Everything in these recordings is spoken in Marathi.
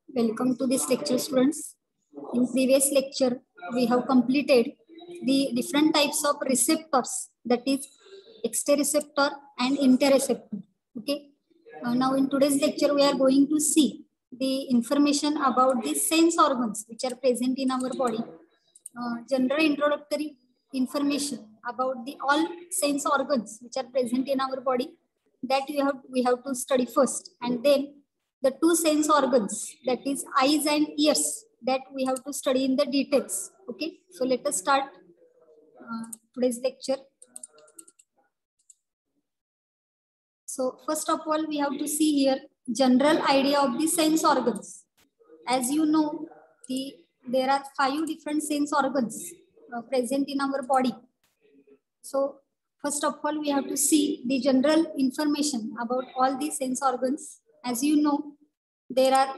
Welcome to this lecture, students. In previous lecture, we have completed the different types of receptors, that is exteroreceptor and interoreceptor. Okay. Now in today's lecture, we are going to see the information about the sense organs which are present in our body. General introductory information about the all sense organs which are present in our body, that we have to study first, and then the two sense organs, that is eyes and ears, that we have to study in the details. Okay, so let us start today's lecture. So first of all, we have to see here general idea of the sense organs. As you know, there are 5 different sense organs present in our body. So first of all, we have to see the general information about all these sense organs. As you know, there are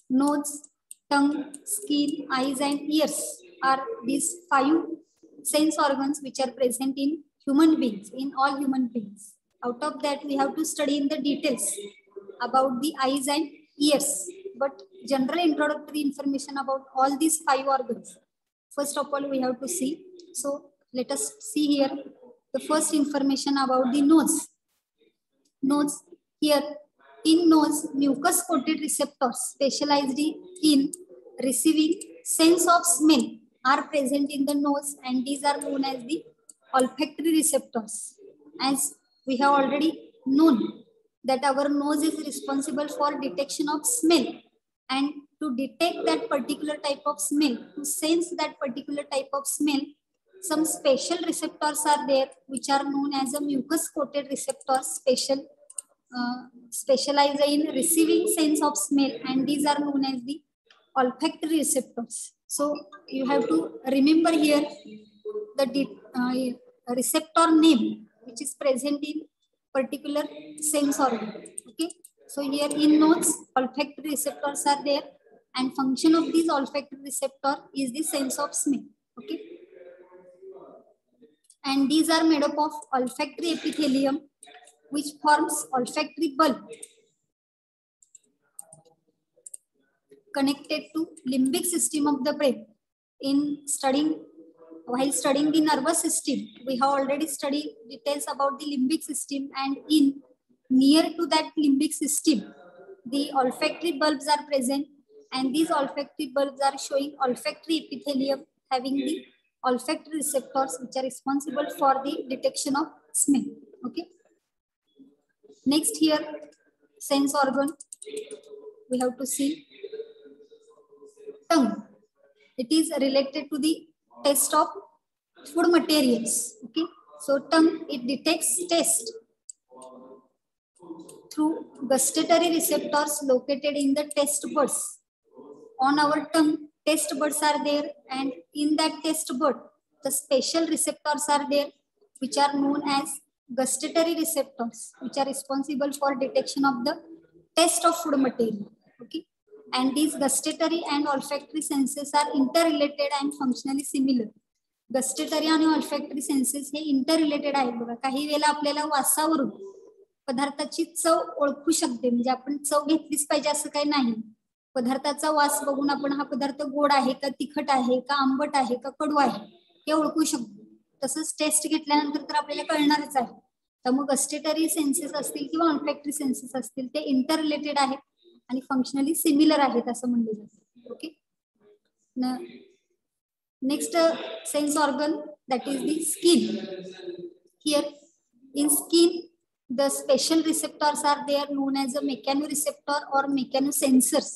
nose, tongue, skin, eyes and ears are these 5 sense organs which are present in human beings, in all human beings. Out of that, we have to study in the details about the eyes and ears, but general introductory information about all these 5 organs. First of all, we have to see. So let us see here the first information about the nose. Nose, here in nose, mucus coated receptors specialized in receiving sense of smell are present in the nose, and these are known as the olfactory receptors. As we have already known that our nose is responsible for detection of smell, and to detect that particular type of smell, to sense that particular type of smell, some special receptors are there which are known as a mucus coated receptors, specialized in receiving sense of smell, and these are known as the olfactory receptors. So you have to remember here the receptor name which is present in particular sense organ. Okay, so here in nose, olfactory receptors are there, and function of these olfactory receptor is the sense of smell. Okay, and these are made up of olfactory epithelium which forms olfactory bulb connected to limbic system of the brain. While studying the nervous system, we have already studied details about the limbic system, and in near to that limbic system, the olfactory bulbs are present, and these olfactory bulbs are showing olfactory epithelium having the olfactory receptors which are responsible for the detection of smell. Okay. Next here, sense organ, we have to see tongue. It is related to the taste of food materials. Okay, so tongue, it detects taste through gustatory receptors located in the taste buds. On our tongue, taste buds are there, and in that taste bud, the special receptors are there which are known as gustatory receptors, which are responsible for detection of the taste of food material. Okay, and these gustatory and olfactory senses are interrelated and functionally similar. Gustatory आणि ऑल्फॅक्टरी सेन्सेस हे इंटररिलेटेड आहेत बघा. काही वेळेला आपल्याला वासावरून पदार्थाची चव ओळखू शकते, म्हणजे आपण चव घेतलीच पाहिजे असं काही नाही. पदार्थाचा वास बघून आपण हा पदार्थ गोड आहे का, तिखट आहे का, आंबट आहे का, कडू आहे हे ओळखू शकतो. तसंच टेस्ट घेतल्यानंतर तर आपल्याला कळणारच आहे. त्यामुळे गस्टेटरी सेन्सेस असतील किंवा ऑल्फॅक्टरी सेन्सेस असतील ते इंटररिलेटेड आहेत आणि फंक्शनली सिमिलर आहेत असं म्हणलं जातं. Okay. Next sense organ, that is the skin. Here in skin, the special receptors are there known as a mechanoreceptor or mechanosensors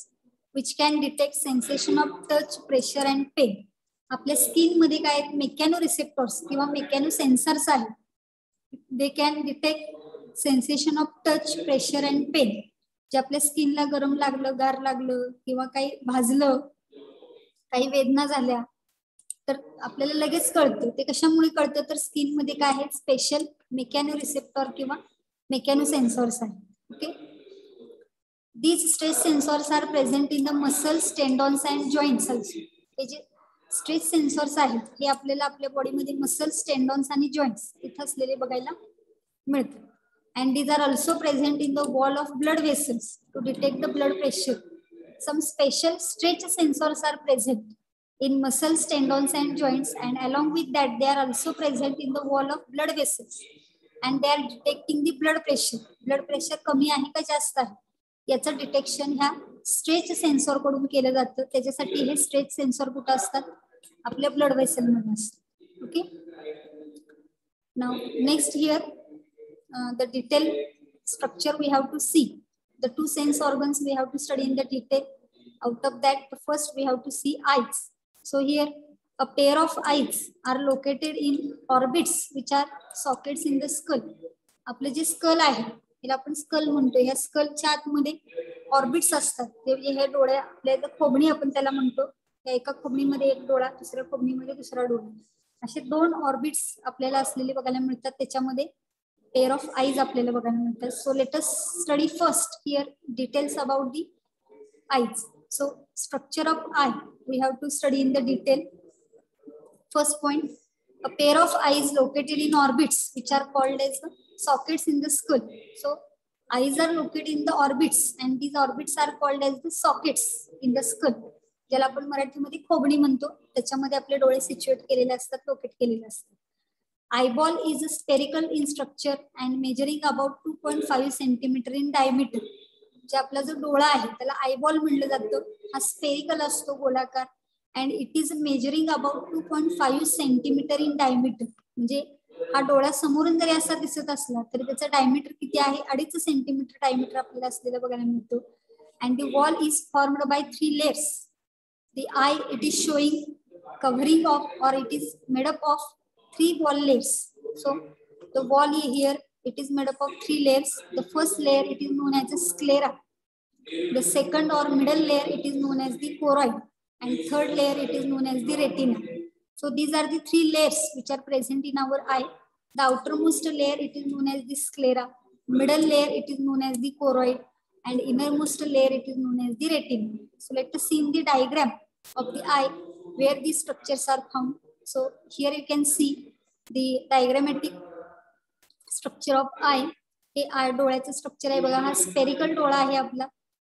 which can detect sensation of touch, pressure and pain. आपल्या स्किन मध्ये काय आहेत, मेकॅनोरिसेप्टर्स किंवा मेकॅनोसेन्सर्स आहेत. They can detect sensation of touch, pressure and pain. जे आपल्या स्किनला गरम लागलं, गार लागलं किंवा काही भाजलं, काही वेदना झाल्या तर आपल्याला लगेच कळतं. ते कशामुळे कळतं तर स्किन मध्ये काय आहे, स्पेशल मेकॅनोरिसेप्टर किंवा मेकॅनोसेन्सर्स आहेत. Okay. These stress sensors are present in the muscles, tendons and joints also. हे जे स्ट्रेस सेन्सर्स आहेत हे आपल्याला आपल्या बॉडीमध्ये मसल्स, टेंडॉन्स आणि जॉईंट्स इथं असलेले बघायला मिळतात. and these are also present in the wall of blood vessels to detect the blood pressure. Some special stretch sensors are present in muscles, tendons and joints, and along with that they are also present in the wall of blood vessels and they are detecting the blood pressure. Blood pressure कमी आहे का जास्त आहे याचं डिटेक्शन ह्या स्ट्रेच सेन्सॉर कडून केलं जातं. त्याच्यासाठी हे स्ट्रेच सेन्सॉर कुठे असतात आपल्या ब्लड वेसल मध्ये असतात. Okay, now next here the detail structure we have to see. The two sense organs we have to study in the detail. Out of that, first we have to see eyes. So here a pair of eyes are located in orbits which are sockets in the skull. आपले जे स्कल आहे याला आपण स्कल म्हणतो. या स्कलच्या आतमध्ये ऑर्बिट्स असतात. ते हे डोळे आपल्या खोबणी आपण त्याला म्हणतो. या एका खोबणीमध्ये एक डोळा, दुसऱ्या खोबणीमध्ये दुसरा डोळा, असे दोन ऑर्बिट्स आपल्याला असलेले बघायला मिळतात. त्याच्यामध्ये pair of eyes आपल्याला बघायला मिळतात. So let us study first here details about the eyes. So structure of eye we have to study in the detail. First point, a pair of eyes located in orbits which are called as sockets in the skull. So eyes are located in the orbits and these orbits are called as the sockets in the skull. ज्याला आपण मराठीमध्ये खोबणी म्हणतो. त्याच्यामध्ये आपले डोळे सिच्युएट केलेले असतात, लोकेट केलेले असतात. Eyeball is spherical in structure and measuring about 2.5 centimeter in diameter. जे आपला जो डोळा आहे त्याला आयबॉल म्हणलं जातं. हा स्फेरिकल असतो, गोलाकार, and it is measuring about 2.5 centimeter in diameter. म्हणजे हा डोळा समोरून जरी असा दिसत असला तरी त्याचा डायमीटर किती आहे, 2.5 सेंटीमीटर डायमीटर आपल्याला असलेला बघायला मिळतो. And the wall is formed by 3 layers. The eye it is showing covering of or it is made up of 3 wall layers. So the wall here it is made up of 3 layers. The first layer it is known as the sclera. The second or middle layer it is known as the choroid, and third layer it is known as the retina. So these are the 3 layers which are present in our eye. The outermost layer it is known as the sclera, middle layer it is known as the choroid, and innermost layer it is known as the retina. So let us see in the diagram of the eye where these structures are found. So here you can see the diagrammatic structure of eye. हे आय डोळ्याचं स्ट्रक्चर आहे बघा. हा स्पेरिकल डोळा आहे आपला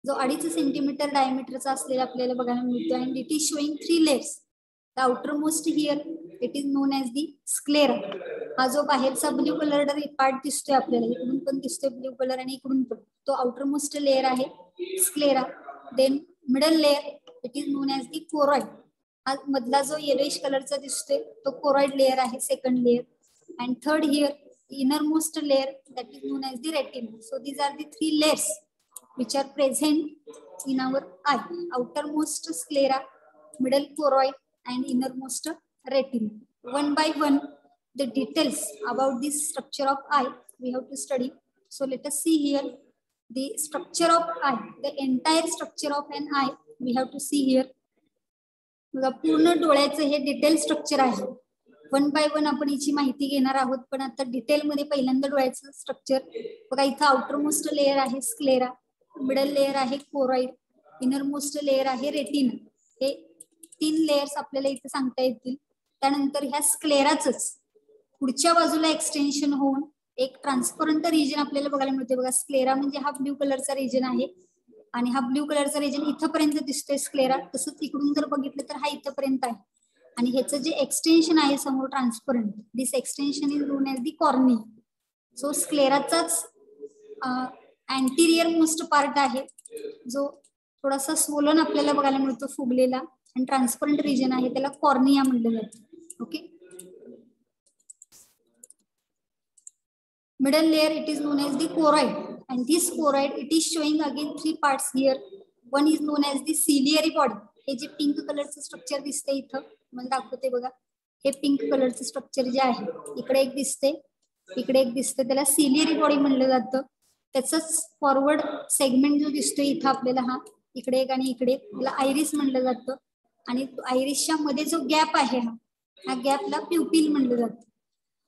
जो 2.5 सेंटीमीटर डायमीटरचा असलेला आपल्याला बघायला मिळतो. and it is showing 3 layers. The outermost here it is known as the sclera. हा जो बाहेरचा ब्ल्यू कलर पार्ट दिसतोय आपल्याला, इकडून पण दिसतोय ब्ल्यू कलर आणि इकडून पण, तो outermost लेअर आहे sclera. Then middle layer it is known as the choroid. हा मधला जो येलोइश कलरचा दिसतोय तो कोरॉइड लेअर आहे, second layer. And third here innermost layer that is known as the retina. So these are the 3 layers which are present in our eye. Outermost sclera, middle choroid and innermost retina. One by one the details about this structure of eye we have to study. So let us see here the structure of eye. The entire structure of an eye we have to see here. पूर्ण डोळ्याचं हे डिटेल स्ट्रक्चर आहे. वन बाय वन आपण याची माहिती घेणार आहोत. पण आता डिटेल मध्ये पहिल्यांदा डोळ्याचं स्ट्रक्चर बघा. इथं आउटरमोस्ट लेअर आहे स्क्लेरा, मिडल लेअर आहे कोरॉइड, इनरमोस्ट लेअर आहे रेटिना. हे 3 लेयर्स आपल्याला इथे सांगता येतील. त्यानंतर ह्या स्क्लेराचंच पुढच्या बाजूला एक्सटेन्शन होऊन एक ट्रान्सपरंट रिजन आपल्याला बघायला मिळते बघा. स्क्लेरा म्हणजे हा ब्ल्यू कलरचा रिजन आहे आणि हा ब्ल्यू कलरचा रिजन इथपर्यंत दिसतोय स्क्लेरा. तसंच इकडून जर बघितलं तर हा इथपर्यंत आहे आणि ह्याचं जे एक्सटेन्शन आहे समोर transparent, this extension is known as the cornea. So स्क्लेराचाच अँटीरियर मोस्ट पार्ट आहे जो थोडासा स्वोलन आपल्याला बघायला मिळतो, फुगलेला, आणि ट्रान्सपरंट रिजन आहे त्याला कॉर्निया म्हटलं जातं. Okay, middle layer it is known as the choroid, and this choroid it is showing again 3 parts here. One is known as the ciliary body. हे जे पिंक कलरचं स्ट्रक्चर दिसते इथं मला दाखवते बघा. हे पिंक कलरचं स्ट्रक्चर जे आहे इकडे एक दिसते, इकडे एक दिसते, त्याला सिलियरी बॉडी म्हणलं जातं. त्याचंच फॉरवर्ड सेगमेंट जो दिसतोय इथं आपल्याला, हा इकडे एक आणि इकडे, त्याला आयरिस म्हणलं जातं. आणि आयरिसच्या मध्ये जो गॅप आहे हा गॅपला प्युपिल म्हणलं जातं.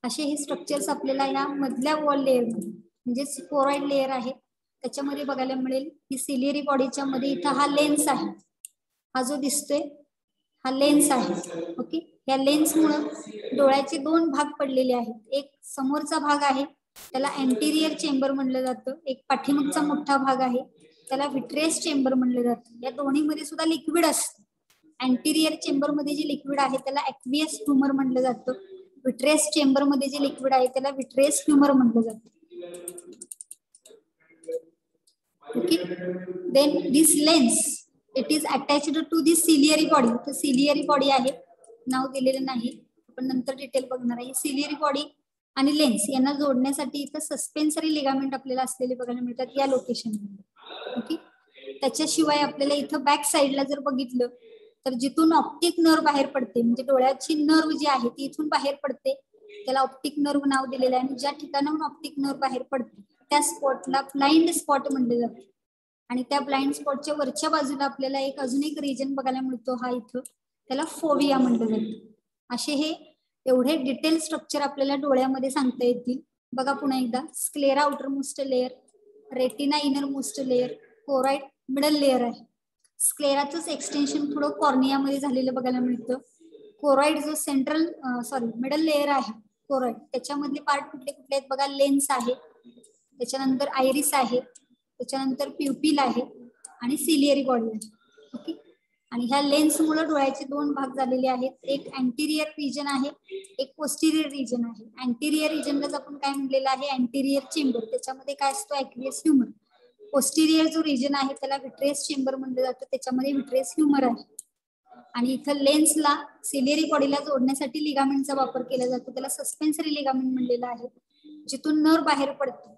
असे हे स्ट्रक्चर्स आपल्याला या मधल्या वॉल लेअर मध्ये म्हणजे कोरॉइड लेअर आहे त्याच्यामध्ये बघायला मिळेल. ही सिलियरी बॉडीच्या मध्ये इथं हा लेन्स आहे, हा जो दिसतोय हा लेन्स आहे. ओके, या लेन्स मुळे डोळ्याचे 2 भाग पडलेले आहेत. एक समोरचा भाग आहे त्याला अँटिरियर चेंबर म्हणलं जातं. एक पाठीमागचा मोठा भाग आहे त्याला विट्रेस चेंबर म्हणलं जातं. या दोन्हीमध्ये सुद्धा लिक्विड असतं. अँटिरियर चेंबर मध्ये जे लिक्विड आहे त्याला ॲक्वियस ह्युमर म्हणलं जातं. विट्रेस चेंबर मध्ये जे लिक्विड आहे त्याला विट्रेस ह्युमर म्हणलं जातं. Okay, then this lens it is attached to this ciliary body. तर सिलियरी बॉडी आहे, नाव दिलेलं नाही, आपण नंतर डिटेल बघणार आहे. सिलियरी बॉडी आणि लेन्स यांना जोडण्यासाठी इथं सस्पेन्सरी लिगामेंट आपल्याला असलेले बघायला मिळतात या लोकेशनमध्ये. ओके, त्याच्याशिवाय आपल्याला इथं बॅक साईडला जर बघितलं तर जिथून ऑप्टिक नर्व बाहेर पडते, म्हणजे डोळ्याची नर्व जी आहे ती इथून बाहेर पडते, त्याला ऑप्टिक नर्व नाव दिलेलं आहे. आणि ज्या ठिकाणाहून ऑप्टिक नर्व बाहेर पडते त्या स्पॉटला ब्लाइंड स्पॉट म्हणले जाते. आणि त्या ब्लाइंड स्पॉटच्या वरच्या बाजूला आपल्याला एक अजून एक रिजन बघायला मिळतो, हा इथं, त्याला फोविया म्हणलं जातं. असे हे एवढे डिटेल स्ट्रक्चर आपल्याला डोळ्यामध्ये सांगता येतील. बघा पुन्हा एकदा, sclera outer most layer, retina inner most layer, choroid middle layer आहे. स्क्लेराचंच एक्सटेन्शन थोडं कॉर्नियामध्ये झालेलं बघायला मिळतं. कोराइड जो सेंट्रल मिडल लेअर आहे कोराइड, त्याच्यामधले पार्ट कुठले कुठले आहेत बघा, लेन्स आहे, त्याच्यानंतर आयरिस आहे, त्याच्यानंतर प्युपिल आहे आणि सिलियरी बॉडी आहे. ओके, आणि ह्या लेन्समुळे डोळ्याचे दोन भाग झालेले आहेत, एक अँटिरियर रिजन आहे, एक पोस्टिरियर रिजन आहे. अँटिरियर रिजनलाच आपण काय म्हणलेलं आहे, अँटिरियर चेंबर, त्याच्यामध्ये काय असतो, ॲक्वियस ह्युमर. पोस्टिरियर जो रिजन आहे त्याला विट्रेस चेंबर म्हणलं जातं, त्याच्यामध्ये विट्रेस ह्युमर आहे. आणि इथं लेन्सला सिलियरी बॉडीला जोडण्यासाठी लिगामेंटचा वापर केला जातो, त्याला सस्पेन्सरी लिगामेंट म्हणलेलं आहे. जिथून नर्व बाहेर पडते,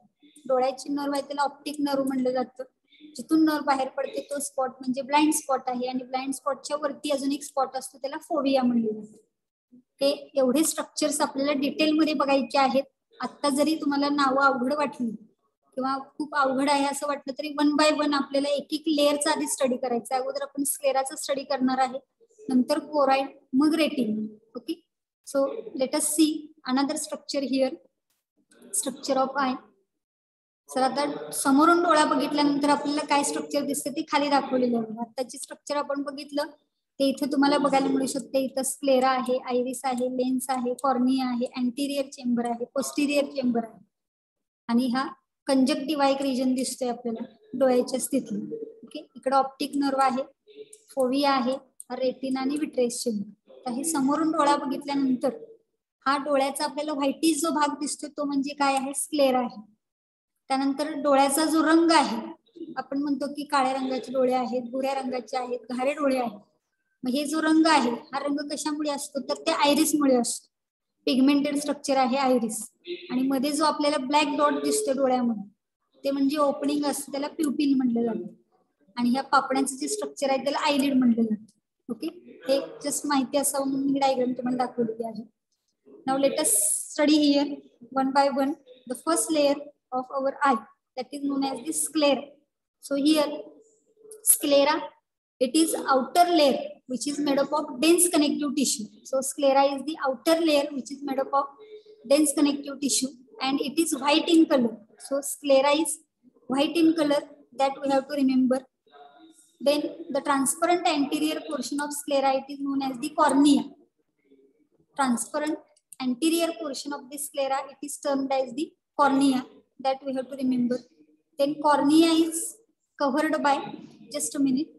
डोळ्याची नर्व आहे त्याला ऑप्टिक नर्व म्हणलं जातं. जिथून नर्व बाहेर पडते तो स्पॉट म्हणजे ब्लाइंड स्पॉट आहे, आणि ब्लाइंड स्पॉटच्या वरती अजून एक स्पॉट असतो त्याला फोविया म्हणलं जातं. हे एवढे स्ट्रक्चर्स आपल्याला डिटेलमध्ये बघायचे आहेत. आता जरी तुम्हाला नावं अवघड वाटली किंवा खूप अवघड आहे असं वाटलं तरी वन बाय वन आपल्याला एक एक लेअरचा आधी स्टडी करायचा. अगोदर आपण स्क्लेराचा स्टडी करणार आहे, नंतर कोराइड, मग retina. Okay, so let us see another structure here, structure of I. Sir आता समोरून डोळा बघितल्यानंतर आपल्याला काय स्ट्रक्चर दिसते ते खाली दाखवलेलं आहे. आताची स्ट्रक्चर आपण बघितलं ते इथे तुम्हाला बघायला मिळू शकते. इथं स्क्लेरा आहे, आयरिस आहे, लेन्स आहे, कॉर्निया आहे, अँटिरियर चेंबर आहे, पोस्टिरियर चेंबर आहे, आणि हा कंजक्टिव्हा एक रिजन दिसतोय आपल्याला डोळ्याच्या स्थितीत. ओके, इकडे ऑप्टिक नर्व आहे, फोविया आहे, रेटिना आणि विट्रेस चेंबर. तर हे समोरून डोळा बघितल्यानंतर हा डोळ्याचा आपल्याला व्हाईटिश जो भाग दिसतोय तो म्हणजे काय आहे, स्क्लेरा आहे. त्यानंतर डोळ्याचा जो रंग आहे, आपण म्हणतो की काळ्या रंगाचे डोळे आहेत, भुऱ्या रंगाचे आहेत, घारे डोळे आहेत. मग हे जो रंग आहे हा रंग कशामुळे असतो तर ते आयरिसमुळे असतो. पिगमेंटेड स्ट्रक्चर आहे आयरिस. आणि मध्ये जो आपल्याला ब्लॅक डॉट दिसतो डोळ्यामध्ये ते म्हणजे ओपनिंग असतं, त्याला प्युपिल म्हणलं जातं. आणि ह्या पापण्याचं जे स्ट्रक्चर आहे त्याला आयलिड म्हणलं जातं. ओके, हे जस्ट माहिती असावं म्हणून मी डायग्राम तुम्हाला दाखवलेली आहे. Now let us study here one by one the first layer of our eye, that is known as the sclera. So here sclera, it is outer layer which is made up of dense connective tissue. So sclera is the outer layer which is made up of dense connective tissue and it is white in color. So sclera is white in color, that we have to remember. Then the transparent anterior portion of sclera, it is known as the cornea. Transparent anterior portion of the sclera, it is termed as the cornea, that we have to remember. Then cornea is covered by, just a minute.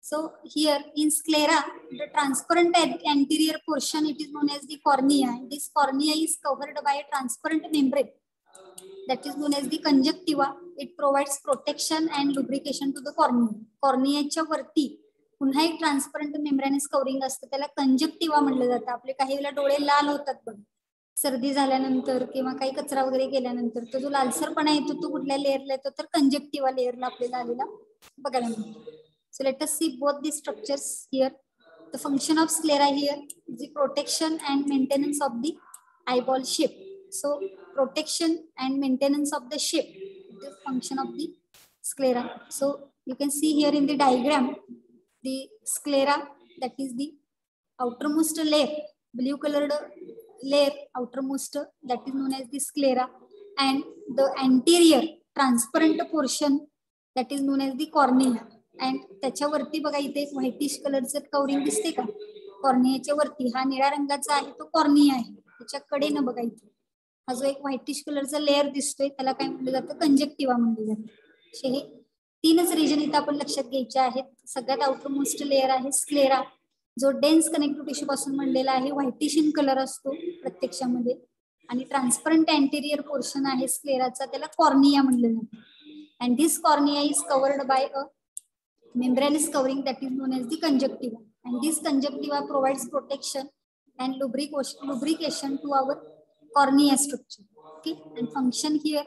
So here in sclera, the transparent anterior portion, it is known as the cornea. This cornea is covered by a transparent membrane that is known as the conjunctiva. It provides protection and lubrication to the cornea. Corneaच्या वरती पुन्हा एक ट्रान्सपरंट मेम्ब्रेनस कवरिंग असतं, त्याला कंजक्टिव्हा म्हणलं जातं. आपले काही वेळेला डोळे लाल होतात बघ, सर्दी झाल्यानंतर किंवा काही कचरा वगैरे गेल्यानंतर तो जो लालसरपणा येतो तो कुठल्या लेअरला येतो तर कंजक्टिव्हा लेअरला आपल्याला आलेला बघायला मिळतो. So let us see both the structures here. The function of sclera here is the protection and maintenance of the eyeball shape. So protection and maintenance of the shape, the function of the sclera. So you can see here in the diagram, the sclera, that is the outermost layer, blue colored layer, outermost, that is known as the sclera, and the anterior transparent portion, that is known as the cornea. And त्याच्यावरती बघा इथे एक व्हाईटिश कलरचं कवरिंग दिसते का, कॉर्नियाच्या वरती हा निळ्या रंगाचा आहे तो कॉर्निया आहे. त्याच्या कडेनं बघा इथे हा जो एक व्हाईटिश कलरचा लेअर दिसतोय त्याला काय म्हटलं जातं, कंजक्टिव्हा म्हटलं जातं. हे तीनच रिजन इथं आपण लक्षात घ्यायचे आहेत. सगळ्यात आउटर मोस्ट लेअर आहे स्क्लेरा, जो डेन्स कनेक्टिव्ह टिश्यू पासून बनलेला आहे, व्हाईटिश इन कलर असतो प्रत्यक्षामध्ये. आणि ट्रान्सपरंट अँटेरियर पोर्शन आहे स्क्लेराचा, त्याला कॉर्निया म्हटलं जातं. And this cornea is covered by a membranous covering that is known as the conjunctiva, and this conjunctiva provides protection and lubrication to our cornea structure. Okay, and function here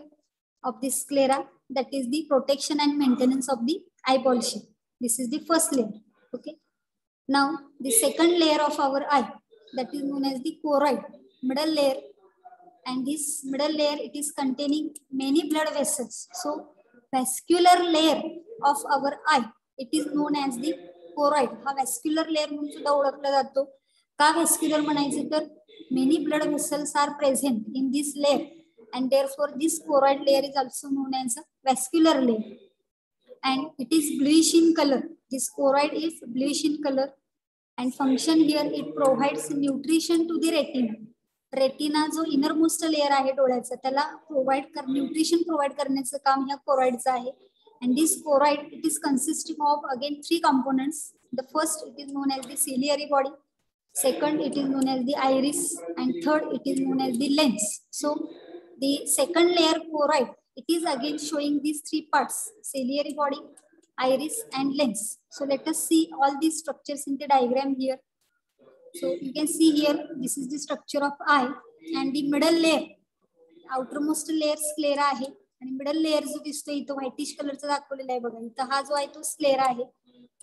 of this sclera, that is the protection and maintenance of the eyeball shape. This is the first layer. Okay, now the second layer of our eye, that is known as the choroid, middle layer, and this middle layer it is containing many blood vessels. So vascular layer of our eye, it is known as the choroid. हा vascular layer म्हणून सुद्धा ओळखला जातो. का vascular म्हणायचं तर many blood vessels are present in this layer, and therefore this choroid layer is also known as a vascular layer, and it is bluish in color. This choroid is bluish in color, and function here it provides nutrition to the retina. Retina जो इनर मोस्ट लेअर आहे डोळ्याचा त्याला न्यूट्रिशन प्रोव्हाइड करण्याचं काम ह्या कोरॉइडचं आहे. And this choroid, it is consisting of again 3 components. The first, it is known as the ciliary body. Second, it is known as the iris, and third, it is known as the lens. So the second layer choroid, it is again showing these 3 parts: ciliary body, iris, and lens. So let us see all these structures in the diagram here. So you can see here, this is the structure of eye, and the middle layer, outermost layer sclera आहे, आणि मिडल लेअर जो दिसतो इथं व्हाईटिश कलरचा दाखवलेला आहे बघा. इथं हा जो आहे तो स्क्लेरा आहे,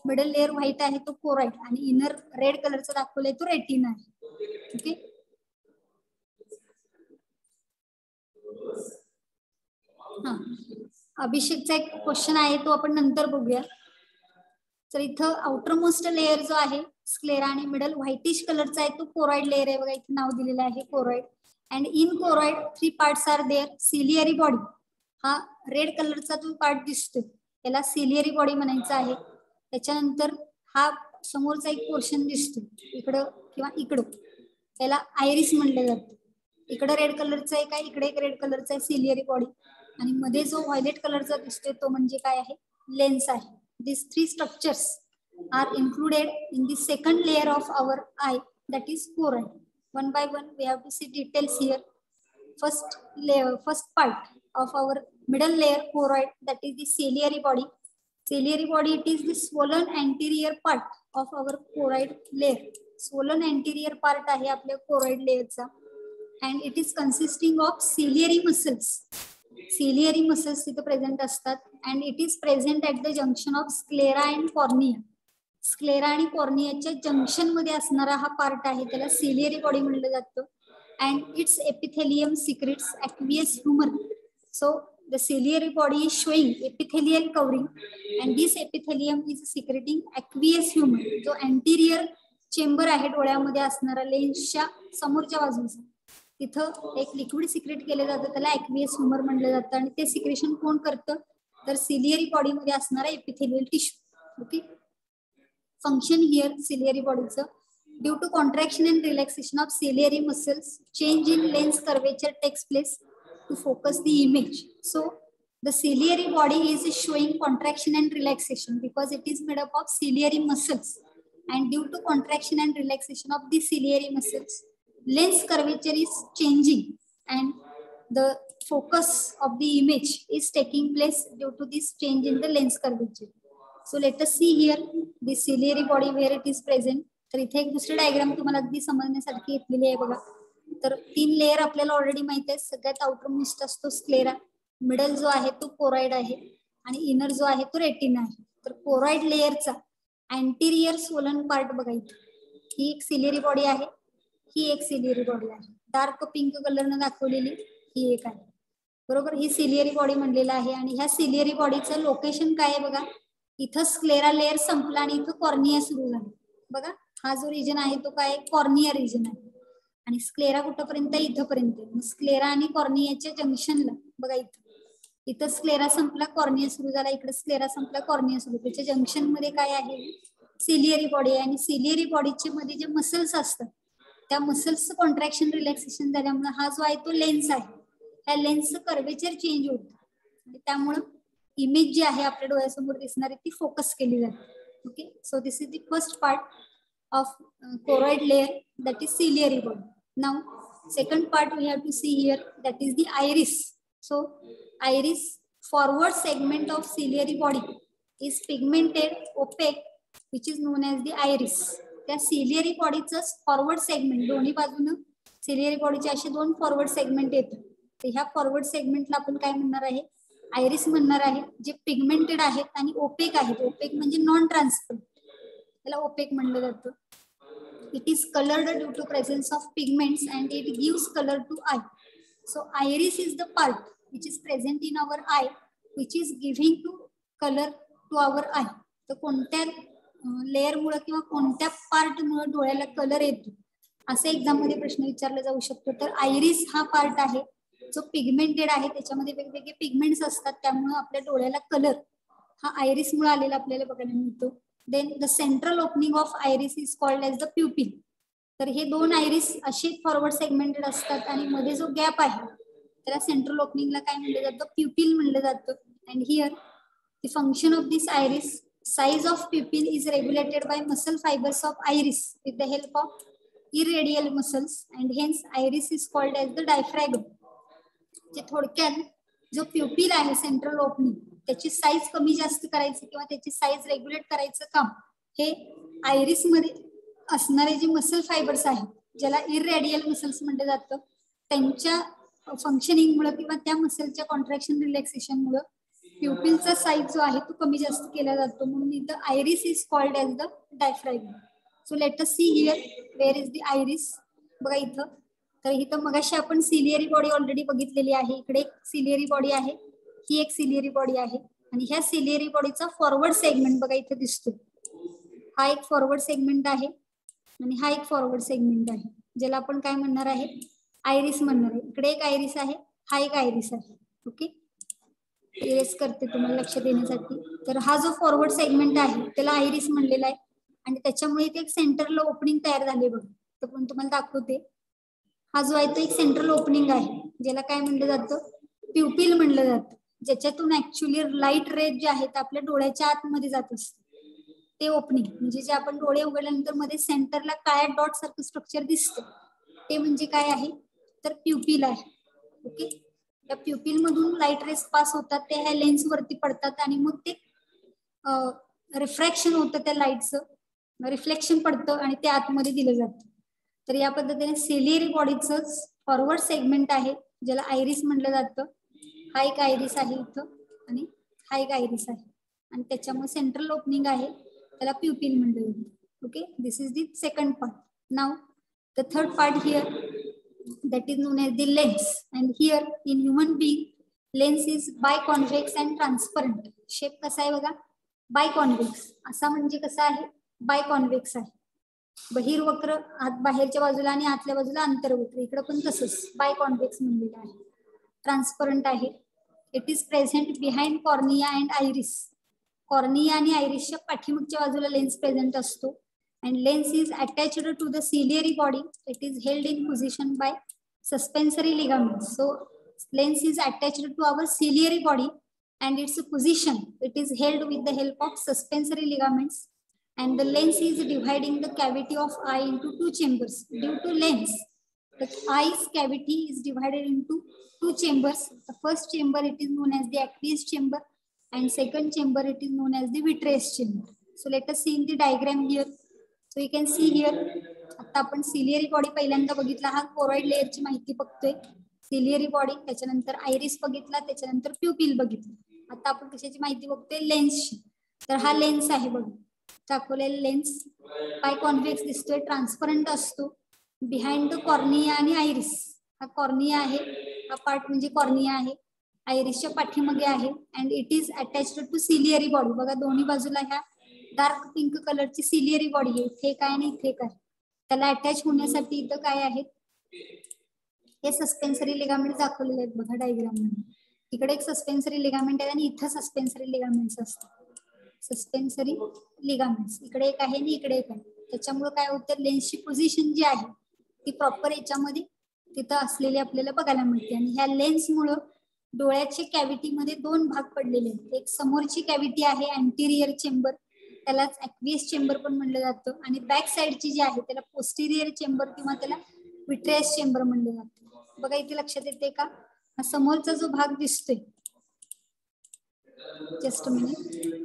मिडल लेअर व्हाईट आहे तो कोराइड, आणि इनर रेड कलरचा दाखवलाय तो रेटिना आहे. ओके, हा अभिषेकचा एक क्वेश्चन आहे तो आपण नंतर बघूया. तर इथं आउटर मोस्ट लेअर जो आहे स्क्लेरा आणि मिडल व्हाईटिश कलरचा आहे तो कोराइड लेअर आहे बघा. इथे नाव दिलेलं आहे choroid. And in choroid 3 parts are there. Ciliary body, हा रेड कलरचा जो पार्ट दिसतोय त्याला सिलियरी बॉडी म्हणायचं आहे. त्याच्यानंतर हा समोरचा एक पोर्शन दिसतोय इकडं किंवा इकडं, त्याला आयरिस म्हणलं जातं. इकडं रेड कलरचा आहे काय, इकडे एक रेड कलरचा आहे सिलियरी बॉडी, आणि मध्ये जो व्हायलेट कलरचा दिसतोय तो म्हणजे काय आहे, लेन्स आहे. These 3 structures are included in the second layer of our eye, that is choroid. One by one we have to see details here. First layer, first part of our middle layer choroid, that is the ciliary body. Ciliary body, it is the swollen anterior part of our choroid layer. Swollen anterior part आहे आपल्या choroid layer चा, and it is consisting of ciliary muscles. Ciliary muscles इथे प्रेझेंट असतात, and it is present at the junction of sclera and cornea. Sclera आणि कॉर्नियाच्या जंक्शन मध्ये असणारा हा पार्ट आहे त्याला सिलियरी बॉडी म्हणलं जातं. and its epithelium secretes aqueous humor. So the ciliary body is showing epithelial covering, and this epithelium is secreting aqueous humor, जो anterior चेंबर आहे डोळ्यामध्ये असणारा लेन्सच्या समोरच्या बाजूचा. तिथं एक लिक्विड सिक्रेट केलं जातं त्याला ॲक्वियस ह्युमर म्हणलं जातं, आणि ते सिक्रेशन कोण करतं तर सिलियरी बॉडी मध्ये असणारा epithelial tissue. Okay, function here ciliary बॉडीचं, due to contraction and relaxation of ciliary muscles change in lens curvature takes place to focus the image. So the ciliary body is showing contraction and relaxation because it is made up of ciliary muscles, and due to contraction and relaxation of the ciliary muscles, lens curvature is changing and the focus of the image is taking place due to this change in the lens curvature. So let us see here the ciliary body where it is present. तर इथे एक दुसरी डायग्राम तुम्हाला अगदी समजण्यासाठी घेतलेली आहे बघा. तर 3 लेअर आपल्याला ऑलरेडी माहिती आहे. सगळ्यात आउटर मोस्ट असतो स्क्लेरा, मिडल जो आहे तो कोराइड आहे, आणि इनर जो आहे तो रेटिना आहे. तर कोराइड लेअरचा अँटीरियर सोलन पार्ट बघायचं, ही एक सिलियरी बॉडी आहे, ही एक सिलियरी बॉडी आहे, डार्क पिंक कलरनं दाखवलेली ही एक आहे बरोबर. ही सिलियरी बॉडी म्हणलेला आहे, आणि ह्या सिलियरी बॉडीचं लोकेशन काय आहे बघा. इथं स्क्लेरा लेअर संपला आणि इथं कॉर्निया सुरू झाली बघा. हा जो रिजन आहे तो काय कॉर्निया रिजन आहे, आणि स्क्लेरा कुठपर्यंत इथपर्यंत. स्क्लेरा आणि कॉर्नियाच्या जंक्शनला बघा इथं स्क्लेरा संपला कॉर्निया सुरू झाला, इकडे स्क्लेरा संपला कॉर्निया सुरू, त्याच्या जंक्शन मध्ये काय आहे सिलियरी बॉडी आहे आणि सिलियरी बॉडीचे मध्ये जे मसल्स असतात त्या मसल्सचं कॉन्ट्रॅक्शन रिलॅक्सेशन झाल्यामुळे हा जो आहे तो लेन्स आहे, ह्या लेन्सचं कर्वेचर चेंज होतं आणि त्यामुळं इमेज जी आहे आपल्या डोळ्यासमोर दिसणारी ती फोकस केली जाते. Okay, so this is the first part of choroid layer, that is ciliary body. Now second part we have to see here, that is the iris. So iris forward segment of ciliary body is pigmented opaque, which is known as the iris. त्या सिलियरी बॉडीचं फॉरवर्ड सेगमेंट दोन्ही बाजूनं सिलियरी बॉडीचे असे दोन फॉरवर्ड सेगमेंट येतात. तर ह्या फॉरवर्ड सेगमेंटला आपण काय म्हणणार आहे, आयरिस म्हणणार आहे, जे पिगमेंटेड आहेत आणि ओपेक आहेत. ओपेक म्हणजे नॉन ट्रान्सपरंट, त्याला ओपेक म्हणलं जातं. It is colored due to presence of pigments and it gives color to eye. So iris is the part which is present in our eye which is giving to color to our eye. तर कोणत्या लेअर मुळे किंवा कोणत्या पार्ट मुळे डोळ्याला कलर येतो असे एक्झाम मध्ये प्रश्न विचारला जाऊ शकतो. तर आयरिस हा पार्ट आहे जो पिगमेंटेड आहे, त्याच्यामध्ये वेगवेगळे पिगमेंट्स असतात, त्यामुळे आपल्या डोळ्याला कलर हा आयरिस मुळे आलेला आपल्याला बघायला मिळतो. Then the central opening of iris is called as the pupil. तर हे दोन आयरिस असे फॉरवर्ड सेगमेंटेड असतात आणि मध्ये जो गॅप आहे त्याला सेंट्रल ओपनिंगला काय म्हणलं जातं, प्युपिल म्हणलं जातं. And here the function of this iris, size of pupil is regulated by muscle fibres of iris with the help of radial muscles and hence iris is called as the diaphragm. जे थोडक्यात जो प्युपिल आहे सेंट्रल ओपनिंग त्याची साईज कमी जास्त करायचं किंवा त्याची साईज रेग्युलेट करायचं काम हे आयरिस मध्ये असणारे जे मसल फायबर्स आहेत, ज्याला इररेडियल मसल्स म्हटलं जातं, त्यांच्या फंक्शनिंग मुळे किंवा त्या मसलच्या कॉन्ट्रॅक्शन रिलॅक्सेशन मुळे प्युपिलचा साईज जो आहे तो कमी जास्त केला जातो. म्हणून इथं iris is called as the diaphragm. So let us see here where is the iris. बघा इथं, तर इथं मगाशी आपण सिलियरी बॉडी ऑलरेडी बघितलेली आहे. इकडे एक सिलियरी बॉडी आहे, ही एक सिलियरी बॉडी आहे आणि ह्या सिलियरी बॉडीचा फॉरवर्ड सेगमेंट बघा इथे दिसतो. हा एक फॉरवर्ड सेगमेंट आहे आणि हा एक फॉरवर्ड सेगमेंट आहे, ज्याला आपण काय म्हणणार आहे, आयरिस म्हणणार आहे. इकडे एक आयरिस आहे, हा एक आयरिस आहे. ओके, इरेज करते तुम्हाला लक्षात येण्यासाठी. तर हा जो फॉरवर्ड सेगमेंट आहे त्याला आयरिस म्हणलेला आहे आणि त्याच्यामुळे इथे एक सेंटरला ओपनिंग तयार झाले बघा. तर पण तुम्हाला दाखवते, हा जो आहे तो एक सेंट्रल ओपनिंग आहे, ज्याला काय म्हणलं जातं, प्युपिल म्हणलं जातं, ज्याच्यातून ऍक्च्युअली लाईट रेज जे आहेत आपल्या डोळ्याच्या आतमध्ये जात असते. ते ओपनिंग म्हणजे जे आपण डोळे उघडल्यानंतर मध्ये सेंटरला काळ्या डॉट सारखं स्ट्रक्चर दिसतं, ते म्हणजे काय आहे, तर प्युपिल आहे. ओके, त्या प्युपिल मधून लाईट रेज पास होतात, ते ह्या लेन्स वरती पडतात आणि मग ते रिफ्रॅक्शन होतं, त्या लाईटचं रिफ्लेक्शन पडतं आणि ते आतमध्ये दिलं जातं. तर या पद्धतीने सिलियरी बॉडीचं फॉरवर्ड सेगमेंट आहे ज्याला आयरिस म्हटलं जातं. हा एक आयरिस आहे इथं आणि हा एक आयरिस आहे आणि त्याच्यामुळे सेंट्रल ओपनिंग आहे त्याला प्युपिल म्हटलं जातं. Okay, this is the second part. Now the third part here, that is known as the lens, and here in human being lens is biconvex and transparent. Shape कसा आहे बघा, बायकॉन्व्हेक्स. असा म्हणजे कसा आहे, बायकॉन्व्हेक्स आहे. बहिर्वक्र आत बाहेरच्या बाजूला आणि आतल्या बाजूला अंतर्वक्र, इकडे पण तसंच बायकॉन्व्हेक्स म्हणलेलं आहे. ट्रान्सपरंट आहे. It is present behind cornea and iris. Cornea आणि आयरिसच्या पाठीमागच्या बाजूला लेन्स प्रेझेंट असतो. And lens is attached to the ciliary body. It is held in position by suspensory ligaments. So lens is attached to our ciliary body and its position, it is held with the help of suspensory ligaments. And the lens is dividing the cavity of eye into two chambers. Due to lens, the eye's cavity is divided into two chambers. The first chamber it is known as the aqueous chamber and second chamber it is known as the vitreous chamber. So let us see in the diagram here. So you can see here, आता आपण सिलियरी बॉडी पहिल्यांदा बघितला, हा कोरॉइड लेअरची माहिती बघतोय. सिलियरी बॉडी, त्याच्यानंतर आयरिस बघितला, त्याच्यानंतर प्युपिल बघितलं. आता आपण कशाची माहिती बघतोय, लेन्सची. तर हा लेन्स आहे बघा, दाखवलेला लेन्स बायकॉन्व्हेक्स दिसतोय, ट्रान्सपरंट असतो. बिहाइंड द कॉर्निया आणि आयरिस, हा कॉर्निया आहे, हा पार्ट म्हणजे कॉर्निया आहे, आयरिसच्या पाठीमागे आहे. And it is attached to ciliary body. बघा दोन्ही बाजूला ह्या डार्क पिंक कलरची सिलियरी बॉडी आहे, इथे काय आणि इथे काय. त्याला अटॅच होण्यासाठी इथं काय आहेत, हे सस्पेन्सरी लिगामेंट दाखवलेले आहेत बघा डायग्राम मध्ये. इकडे एक सस्पेन्सरी लिगामेंट आहे आणि इथं सस्पेन्सरी लिगामेंट्स असतात. सस्पेन्सरी लिगामेंट्स, इकडे एक आहे आणि इकडे एक आहे. त्याच्यामुळे काय होतं, लेन्सची पोझिशन जी आहे ती प्रॉपर याच्यामध्ये तिथं असलेली आपल्याला बघायला मिळते. आणि ह्या लेन्समुळं डोळ्याच्या कॅव्हिटीमध्ये दोन भाग पडलेले आहेत. एक समोरची कॅव्हिटी आहे अँटिरियर चेंबर, त्यालाच ऍक्वियस चेंबर पण म्हणलं जातं. आणि बॅक साइडची जी आहे त्याला पोस्टिरियर चेंबर किंवा त्याला विट्रियस चेंबर म्हणलं जातं. बघा इथे लक्षात येते का, हा समोरचा जो भाग दिसतोय, जस्ट मिनिट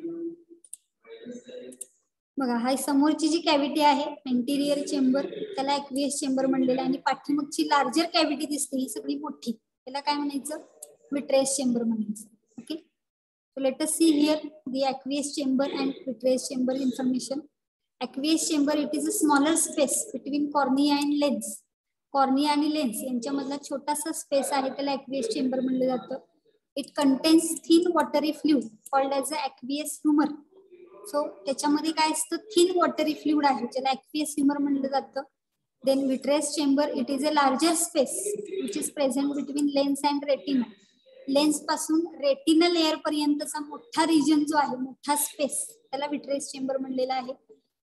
बघा, हा समोरची जी कॅव्हिटी आहे अँटिरियर चेंबर त्याला ऍक्वियस चेंबर म्हणलेलं आहे. आणि पाठीमागची लार्जर कॅव्हिटी दिसते ही सगळी मोठी, त्याला काय म्हणायचं, विट्रियस चेंबर म्हणायचं. Okay, so let us see here the aqueous chamber and vitreous chamber information. Aqueous chamber, it is a smaller space between cornea and lens. Cornea आणि लेन्स यांच्यामधला छोटासा स्पेस आहे, त्याला aqueous chamber म्हणलं जातं. It contains thin watery fluid called as a aqueous humor. So त्याच्यामध्ये काय असतं, थिन वॉटरी फ्लुइड आहे ज्याला ऍक्वियस ह्युमर म्हणलं जातं. Then vitreous chamber, it is a larger space which is present between lens and retina. Lens पासून रेटिना लेअर पर्यंतचा मोठा रिजन जो आहे, मोठा स्पेस, त्याला विट्रियस चेंबर म्हणलेला आहे.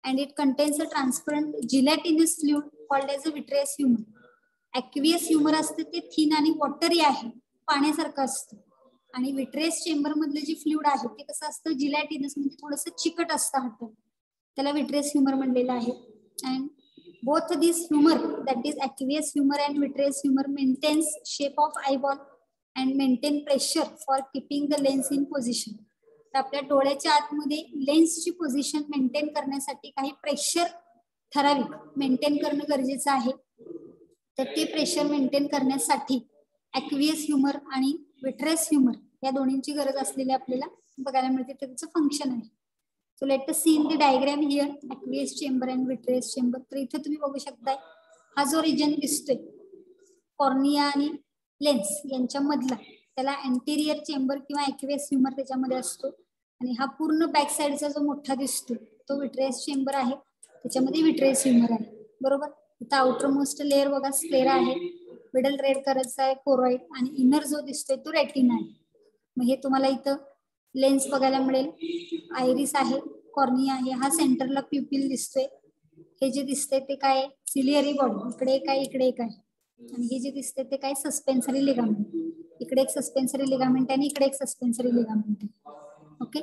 And it contains a transparent gelatinous fluid called as a vitreous humour. Aqueous humour असतं ते थिन आणि वॉटरी आहे, पाण्यासारखं असतं. आणि विट्रियस चेंबर मधले जे फ्लुइड आहे ते कसं असतं, जिलॅटिनस, म्हणजे थोडंसं चिकट असतं हातात, त्याला विट्रियस ह्युमर म्हणलेलं आहे. And both this humour, that is aqueous humour and vitreous humour, maintains shape of eyeball and maintain pressure for keeping the lens in position. तर आपल्या डोळ्याच्या आतमध्ये लेन्सची पोझिशन मेंटेन करण्यासाठी काही प्रेशर ठराविक मेंटेन करणं गरजेचं आहे. तर ते प्रेशर मेंटेन करण्यासाठी ऍक्वियस ह्युमर आणि विट्रियस ह्युमर या दोन्हींची गरज असलेली आपल्याला बघायला मिळते, त्याचं फंक्शन आहे. So let us see in the diagram here aqueous chamber and vitreous chamber. तर इथे तुम्ही बघू शकताय, हा जो रिजन दिसतोय कॉर्निया आणि लेन्स यांच्या मधला, त्याला अँटिरियर चेंबर किंवा ऍक्वियस ह्युमर त्याच्यामध्ये असतो. आणि हा पूर्ण बॅक साइडचा जो मोठा दिसतो तो विट्रियस चेंबर आहे, त्याच्यामध्ये विट्रियस ह्युमर आहे. बरोबर, इथं आउटर मोस्ट लेअर बघा स्क्लेरा आहे, मिडल रेड कलरचा आहे कोरॉइड, आणि इनर जो दिसतोय तो रेटिना आहे. मग हे तुम्हाला इथं लेन्स बघायला मिळेल, आयरिस आहे, कॉर्निया आहे, हा सेंटरला प्युपिल दिसतोय. हे जे दिसतंय ते काय, सिलियरी बॉडी, इकडे एक आहे इकडे एक आहे. आणि हे जे दिसतंय ते काय, सस्पेन्सरी लिगामेंट, इकडे एक सस्पेन्सरी लिगामेंट आणि इकडे एक सस्पेन्सरी लिगामेंट आहे. Okay,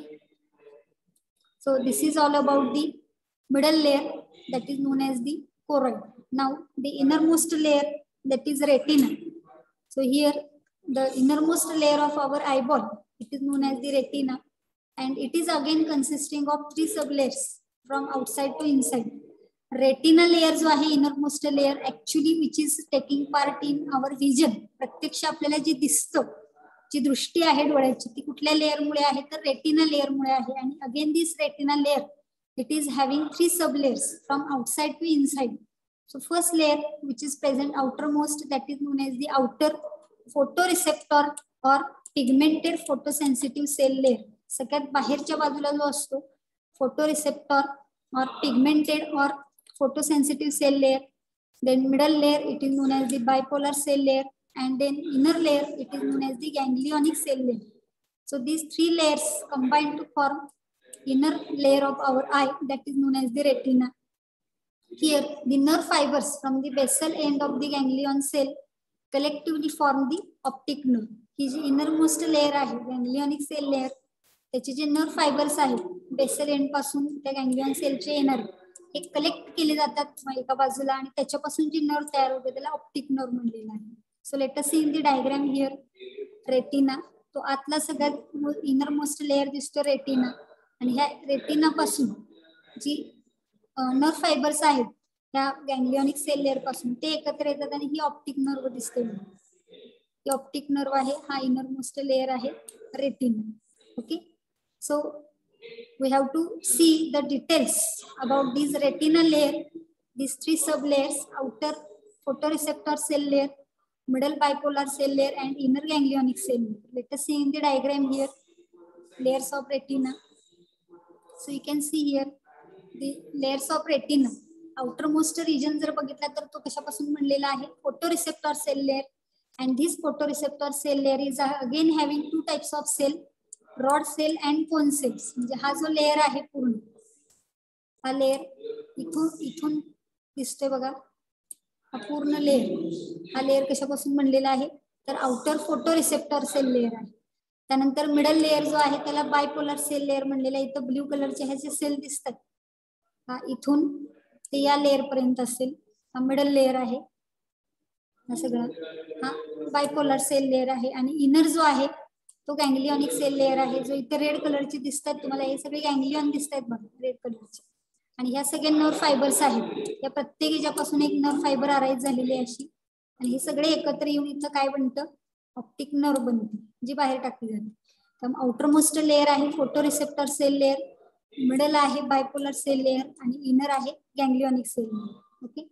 so this is all about the middle layer that is known as the choroid. Now the innermost layer, that is retina. So here the innermost layer of our eyeball, it is known as the retina, and it is again consisting of 3 sublayers from outside to inside. Retina layer जो आहे, innermost layer, actually which is taking part in our vision, प्रत्यक्ष आपल्याला जे दिसतं, जी दृष्टी आहे डोळ्याची, ती कुठल्या लेअर मुळे आहे, तर रेटिना लेअर मुळे आहे. आणि again this retina layer, it is having 3 sublayers from outside to inside. So first layer which is present outermost, that is known as the outer photoreceptor or pigmented photosensitive cell layer. सगळ्यात बाहेरच्या बाजूला जो असतो photoreceptor or pigmented or photosensitive cell layer. Then middle layer, it is known as the bipolar cell layer, and then inner layer, it is known as the ganglionic cell layer. So these 3 layers combine to form inner layer of our eye, that is known as the retina. Here the nerve fibers from the basal end of the ganglion cell collectively form the optic nerve. He G innermost layer आहे ganglionic cell layer, त्याचे जे nerve fibers आहेत basal end पासून त्या ganglion cell चे येणार, हे कलेक्ट केले जातात एका बाजूला, आणि त्याच्यापासून जी नर्व तयार होते त्याला ऑप्टिक नर्व म्हणलेला आहे. So let us see in the diagram here retina. तो आतला सगळ्यात इनरमोस्ट लेअर दिसतो रेटिना, आणि ह्या रेटिना पासून जी नर्व फायबर्स आहेत ह्या गँग्लिओनिक सेल लेअर पासून ते एकत्र येतात आणि ही ऑप्टिक नर्व दिसते. ही ऑप्टिक नर्व आहे, हा इनरमोस्ट लेअर आहे retina. Okay, so we have to see the details about this retina layer, these 3 sub layers, outer photoreceptor cell layer, middle bipolar cell layer, and inner ganglionic cell layer. Let us see in the diagram here layers of retina. So you can see here the layers of retina. outermost region जर बघितला तर तो कशापासून बनलेला आहे, photoreceptor cell layer, and this photoreceptor cell layer is again having 2 types of cell. Rod cell and cone cells, म्हणजे हा जो लेअर आहे पूर्ण, हा लेअर इथून दिसतोय बघा, हा पूर्ण लेअर, हा लेअर कशापासून बनलेला आहे तर outer photo receptor cell layer आहे. त्यानंतर मिडल लेअर जो आहे त्याला बायपोलर सेल लेअर म्हणलेला आहे. इथं ब्ल्यू कलरचे ह्याचे सेल दिसतात, हा इथून ते या लेअर पर्यंत असेल, हा मिडल लेअर आहे, हा सगळा हा बायपोलर सेल लेअर आहे. आणि इनर जो आहे तो गँग्लियॉनिक सेल लेअर आहे, जो इथे रेड कलरचे दिसतात तुम्हाला, हे सगळे गँग्लियॉन दिसतात बघा रेड कलरचे. आणि ह्या सगळे नर्व फायबर्स आहेत, या प्रत्येक याच्यापासून एक नर्व फायबर अराईज झालेली आहे अशी, आणि हे सगळे एकत्र येऊन इथं काय बनतं, ऑप्टिक नर्व बनते, जी बाहेर टाकली जाते. तर आउटर मोस्ट लेअर आहे photo receptor cell layer, middle आहे बायपोलर सेल लेअर, आणि इनर आहे ganglionic cell layer. Okay,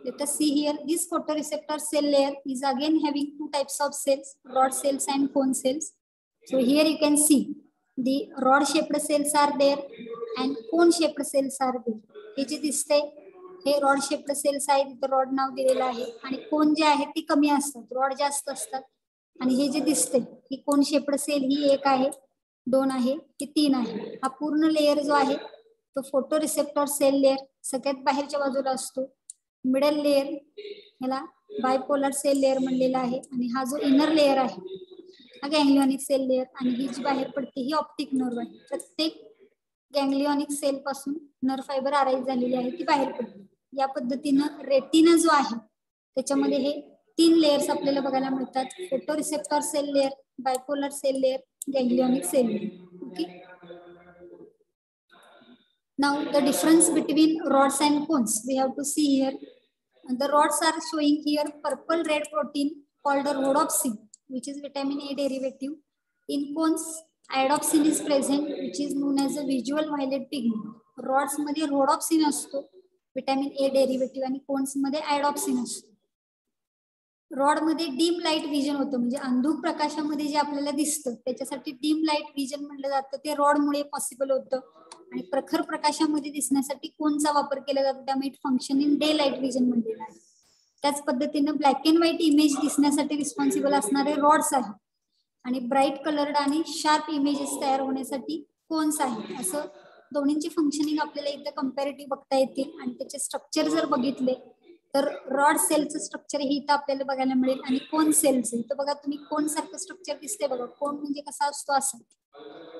let us see here, this photoreceptor cell layer is again having two types of cells, rod cells and cone cells. So here you can see the rod shaped cells are there and cone shaped cells are there. हे जे दिसते हे रॉड शेप्ड सेल्स आहेत, इथं रॉड नाव दिलेलं आहे, आणि कोन जे आहेत ती कमी असतात, रॉड जास्त असतात. आणि हे जे दिसते ही कोन शेप्ड सेल ही एक आहे, दोन आहे, ही तीन आहे. हा पूर्ण लेअर जो आहे तो फोटो रिसेप्टर सेल लेअर सगळ्यात बाहेरच्या बाजूला असतो. मिडल लेअर ह्याला बायपोलर सेल लेअर म्हणलेला आहे, आणि हा जो इनर लेअर आहे हा गँग्लियॉनिक सेल लेअर, आणि ही जी बाहेर पडते ही ऑप्टिक नर्व आहे. प्रत्येक गँग्लियॉनिक सेल पासून नर्व फायबर अराईज झालेली आहे, ती बाहेर पडते. या पद्धतीनं रेटिना जो आहे त्याच्यामध्ये हे तीन लेयर्स आपल्याला बघायला मिळतात, photo receptor cell layer, bipolar cell layer, ganglionic cell layer. Okay, now the difference between rods and cones we have to see here. The rods are showing here purple red protein called a rhodopsin, which is vitamin A derivative. In cones iodopsin is present, which is known as a visual violet pigment. Rods मध्ये rhodopsin असतो, vitamin A derivative, आणि cones मध्ये iodopsin असतो. रॉड मध्ये डीम लाईट विजन होतं, म्हणजे अंधुक प्रकाशामध्ये जे आपल्याला दिसतं त्याच्यासाठी डीम लाईट विजन म्हणलं जातं, ते रॉड मुळे पॉसिबल होतं. आणि प्रखर प्रकाशामध्ये दिसण्यासाठी कोनचा वापर केला जातो, त्यामुळे function in day light vision म्हणलेला आहे. त्याच पद्धतीनं ब्लॅक अँड व्हाईट इमेज दिसण्यासाठी रिस्पॉन्सिबल असणारे रॉड्स आहेत, आणि ब्राईट कलर्ड आणि शार्प इमेजेस तयार होण्यासाठी कोन्स आहेत. असं दोन्हींची फंक्शनिंग आपल्याला इथं कंपॅरेटिव्ह बघता येतील. आणि त्याचे स्ट्रक्चर जर बघितले तर रॉड सेलचं स्ट्रक्चर हे इथं आपल्याला बघायला मिळेल, आणि कोन सेलचं इथं बघा तुम्ही, कोन सारखं स्ट्रक्चर दिसते बघा, कोन म्हणजे कसा असतो असं,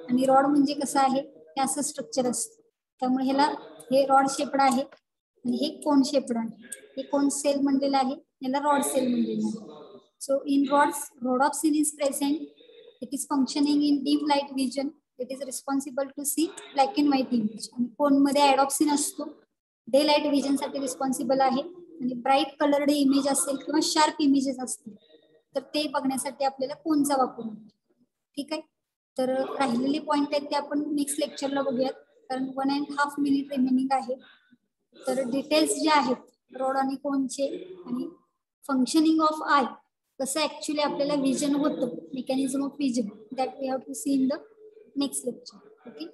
आणि रॉड म्हणजे कसं आहे हे असं स्ट्रक्चर असतं. त्यामुळे ह्याला हे रॉड शेपड आहे आणि हे कोन शेपड आहे. हे कोन सेल म्हणलेलं आहे, याला रॉड सेल म्हणलेलं आहे. So in rods rhodopsin is present, it is functioning in dim light vision, it is responsible to see black and white image. आणि कोन मध्ये iodopsin असतो, डे लाईट विजन साठी रिस्पॉन्सिबल आहे, आणि ब्राईट कलर्ड इमेज असेल किंवा शार्प इमेजेस असतील तर ते बघण्यासाठी आपल्याला कोनचा वापर होतो. ठीक आहे, तर राहिलेले पॉइंट आहेत ते आपण नेक्स्ट लेक्चरला बघूयात, कारण 1.5 मिनिट रिमेनिंग आहे. तर डिटेल्स जे आहेत रॉड आणि कोनचे आणि फंक्शनिंग ऑफ आय कसं ऍक्च्युली आपल्याला विजन होतं, mechanism of vision, that we have to see in the next lecture. Okay.